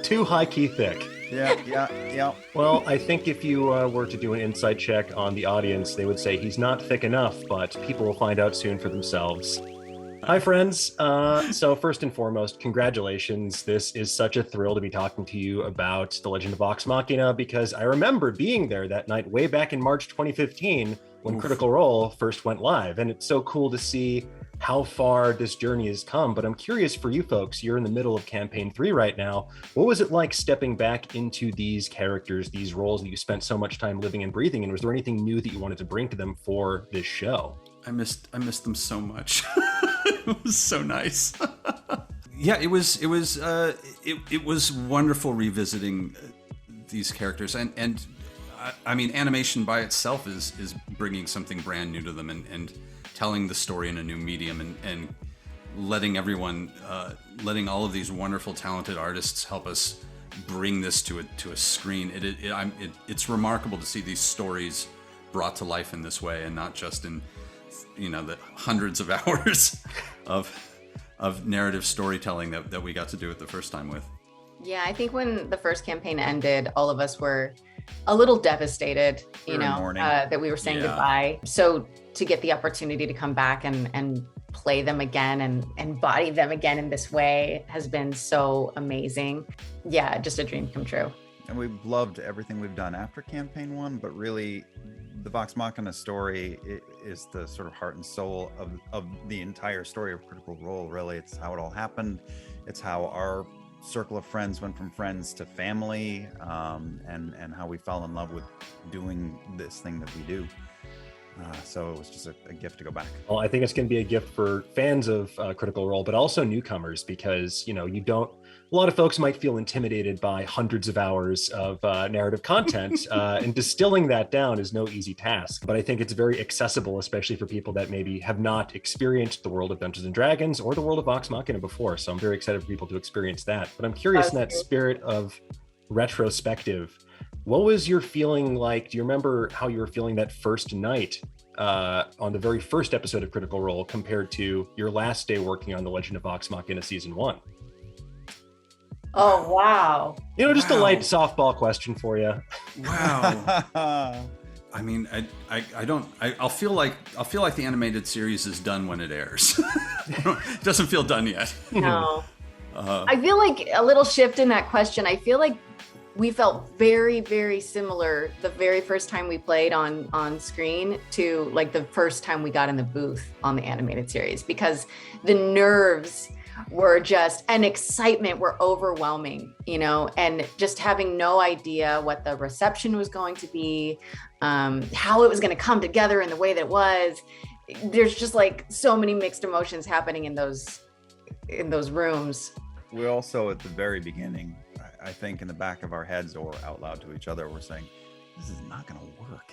Too high-key thick. Yeah. Well, I think if you were to do an insight check on the audience, they would say he's not thick enough, but people will find out soon for themselves. Hi, friends. So first and foremost, congratulations. This is such a thrill to be talking to you about The Legend of Vox Machina, because I remember being there that night way back in March 2015 when Critical Role first went live. And it's so cool to see how far this journey has come. But I'm curious for you folks, you're in the middle of campaign 3 right now. What was it like stepping back into these characters, these roles that you spent so much time living and breathing? And was there anything new that you wanted to bring to them for this show? I missed them so much. It was so nice. Yeah, it was wonderful revisiting these characters, and I mean, animation by itself is bringing something brand new to them, and telling the story in a new medium, and letting everyone, letting all of these wonderful, talented artists help us bring this to a screen. It's remarkable to see these stories brought to life in this way, and not just in the hundreds of hours of narrative storytelling that we got to do it the first time with. Yeah, I think when the first campaign ended, all of us were a little devastated, that we were saying goodbye. So to get the opportunity to come back and play them again and embody them again in this way has been so amazing. Yeah, just a dream come true. And we've loved everything we've done after campaign 1, but really the Vox Machina story is the sort of heart and soul of the entire story of Critical Role. Really, it's how it all happened. It's how our circle of friends went from friends to family, and how we fell in love with doing this thing that we do. So it was just a gift to go back. Well, I think it's going to be a gift for fans of Critical Role, but also newcomers, because a lot of folks might feel intimidated by hundreds of hours of narrative content, and distilling that down is no easy task. But I think it's very accessible, especially for people that maybe have not experienced the world of Dungeons and Dragons or the world of Vox Machina before. So I'm very excited for people to experience that. But I'm curious, in that spirit of retrospective, what was your feeling like? Do you remember how you were feeling that first night on the very first episode of Critical Role compared to your last day working on The Legend of Vox Machina Season 1? Oh, wow. Just a light softball question for you. Wow. I mean, I'll feel like the animated series is done when it airs. It doesn't feel done yet. No. I feel like a little shift in that question. I feel like we felt very, very similar the very first time we played on screen to like the first time we got in the booth on the animated series, because the nerves were just, and excitement were overwhelming, and just having no idea what the reception was going to be, how it was going to come together in the way that it was. There's just like so many mixed emotions happening in those rooms. We also, at the very beginning, I think in the back of our heads or out loud to each other, we're saying, this is not going to work.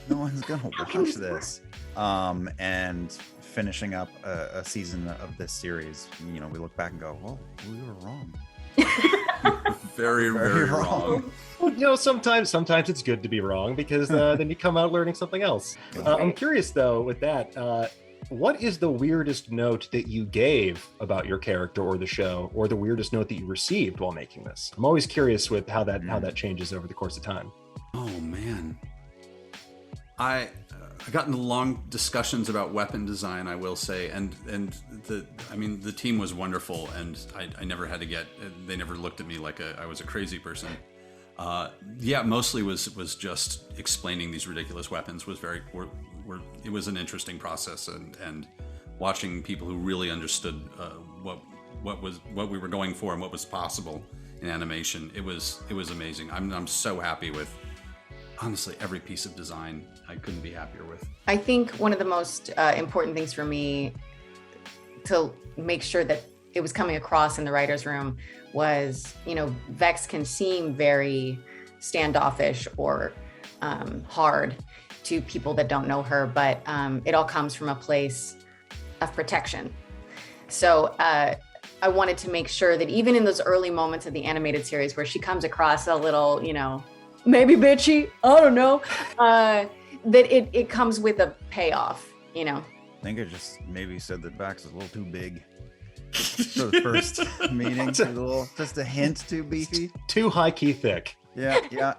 No one's going to watch this. And finishing up a season of this series, we look back and go, well, we were wrong. Very, very wrong. Sometimes it's good to be wrong, because then you come out learning something else. I'm curious, though, with that, what is the weirdest note that you gave about your character or the show, or the weirdest note that you received while making this? I'm always curious with how that changes over the course of time. Oh man, I got into long discussions about weapon design, I will say, and the team was wonderful, and I never had to they never looked at me like I was a crazy person. Mostly was just explaining these ridiculous weapons it was an interesting process, and watching people who really understood what we were going for and what was possible in animation. It was amazing. I'm so happy with, honestly, every piece of design. I couldn't be happier with. I think one of the most important things for me to make sure that it was coming across in the writer's room was, Vex can seem very standoffish or hard to people that don't know her, but it all comes from a place of protection. So I wanted to make sure that even in those early moments of the animated series where she comes across a little, maybe bitchy, I don't know, that it comes with a payoff, I think I just maybe said that Vax is a little too big. for the first meeting. Just a hint too beefy. Too high key thick. Yeah.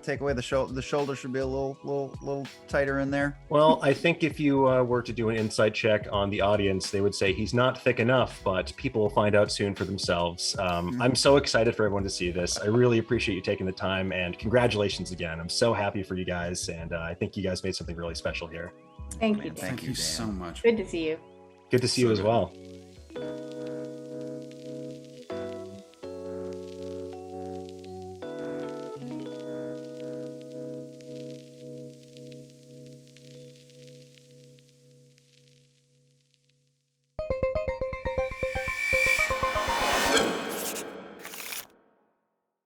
Take away the shoulder. The shoulder should be a little tighter in there. Well, I think if you were to do an insight check on the audience, they would say he's not thick enough, but people will find out soon for themselves. I'm so excited for everyone to see this. I really appreciate you taking the time, and congratulations again. I'm so happy for you guys, and I think you guys made something really special here. Thank you. Man, Dan. Thank you so much. Good to see you. Good to see you as well.